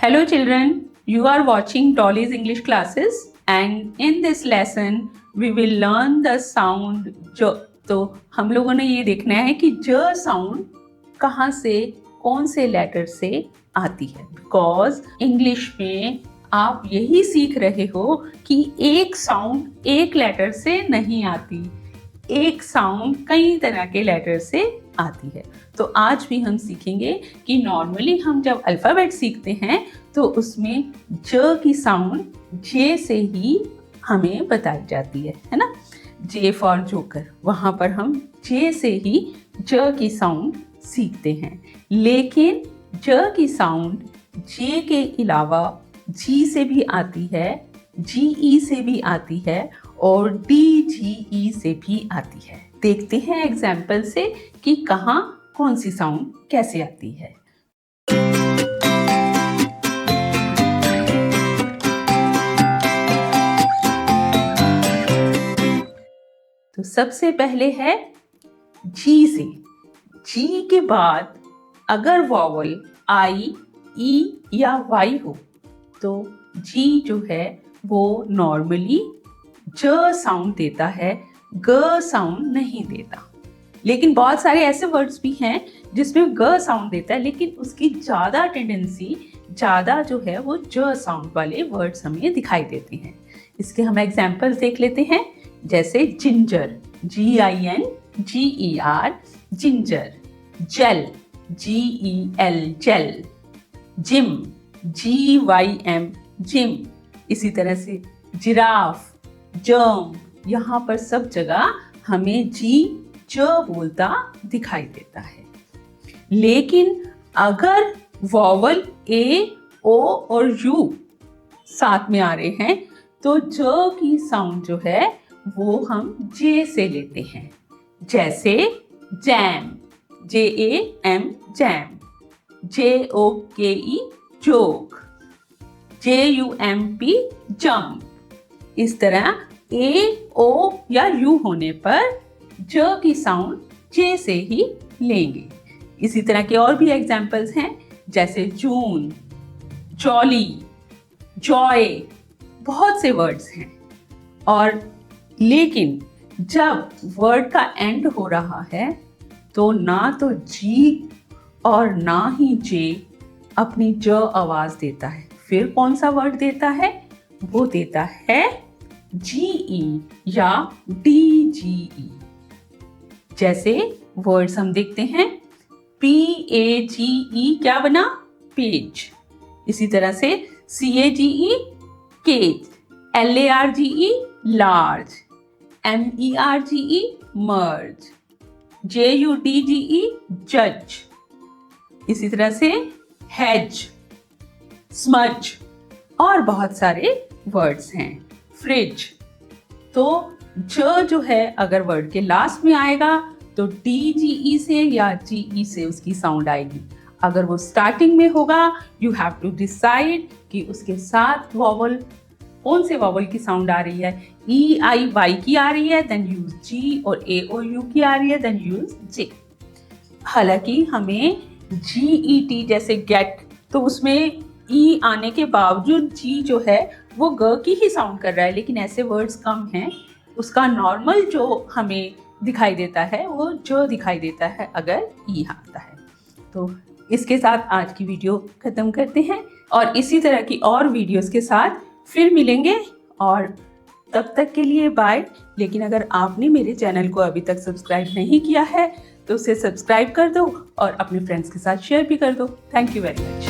Hello children, you are watching Dolly's English classes and in this lesson we will learn the sound j. तो हम लोगों ने ये देखना है कि j साउंड कहाँ से कौन से लेटर से आती है। बिकॉज इंग्लिश में आप यही सीख रहे हो कि एक साउंड एक लेटर से नहीं आती, एक साउंड कई तरह के लेटर से आती है। तो आज भी हम सीखेंगे कि नॉर्मली हम जब अल्फ़ाबेट सीखते हैं तो उसमें ज की साउंड जे से ही हमें बताई जाती है ना। जे फॉर जोकर, वहाँ पर हम जे से ही ज की साउंड सीखते हैं। लेकिन ज की साउंड जे के अलावा जी से भी आती है, जी ई से भी आती है और डी जी ई से भी आती है। देखते हैं एग्जाम्पल से कि कहाँ कौन सी साउंड कैसे आती है। तो सबसे पहले है जी से। जी के बाद अगर वॉवल आई, ई या वाई हो तो जी जो है वो नॉर्मली ज साउंड देता है, ग साउंड नहीं देता। लेकिन बहुत सारे ऐसे वर्ड्स भी हैं जिसमें ग साउंड देता है, लेकिन उसकी ज़्यादा टेंडेंसी ज़्यादा जो है वो ज साउंड वाले वर्ड्स हमें दिखाई देते हैं। इसके हम एग्जाम्पल्स देख लेते हैं, जैसे ginger, GINGER ginger, gel, GEL gel, gym, GYM gym. इसी तरह से जिराफ, जर्म, यहाँ पर सब जगह हमें जी ज बोलता दिखाई देता है। लेकिन अगर वॉवल ए, ओ और यू साथ में आ रहे हैं तो ज की साउंड जो है वो हम जे से लेते हैं। जैसे jam, JAM jam, JOKE joke, JUMP jump. इस तरह ए, ओ या यू होने पर ज की साउंड जे से ही लेंगे। इसी तरह के और भी एग्जाम्पल्स हैं, जैसे जून, जॉली, जॉय, बहुत से वर्ड्स हैं। और लेकिन जब वर्ड का एंड हो रहा है तो ना तो जी और ना ही जे अपनी ज आवाज देता है। फिर कौन सा वर्ड देता है? वो देता है GE या DGE। जैसे वर्ड्स हम देखते हैं, PAGE क्या बना? पेज। इसी तरह से CAGE cage, LARGE large, MERGE merge, JUDGE जज। इसी तरह से हेज, स्मज और बहुत सारे वर्ड्स हैं। फ्रिज। तो ज जो है अगर वर्ड के लास्ट में आएगा तो DGE से या GE से उसकी साउंड आएगी। अगर वो स्टार्टिंग में होगा, यू हैव टू डिसाइड कि उसके साथ वॉवल कौन से वॉवल की साउंड आ रही है। EIY की आ रही है, देन यूज G, और AOU की आ रही है, देन यूज J। हालांकि हमें GET जैसे गेट, तो उसमें E आने के बावजूद G जो है वो ग की ही साउंड कर रहा है, लेकिन ऐसे वर्ड्स कम हैं। उसका नॉर्मल जो हमें दिखाई देता है वो जो दिखाई देता है अगर E आता है। तो इसके साथ आज की वीडियो ख़त्म करते हैं और इसी तरह की और वीडियोस के साथ फिर मिलेंगे। और तब तक के लिए बाय। लेकिन अगर आपने मेरे चैनल को अभी तक सब्सक्राइब नहीं किया है तो उसे सब्सक्राइब कर दो और अपने फ्रेंड्स के साथ शेयर भी कर दो। Thank you very much.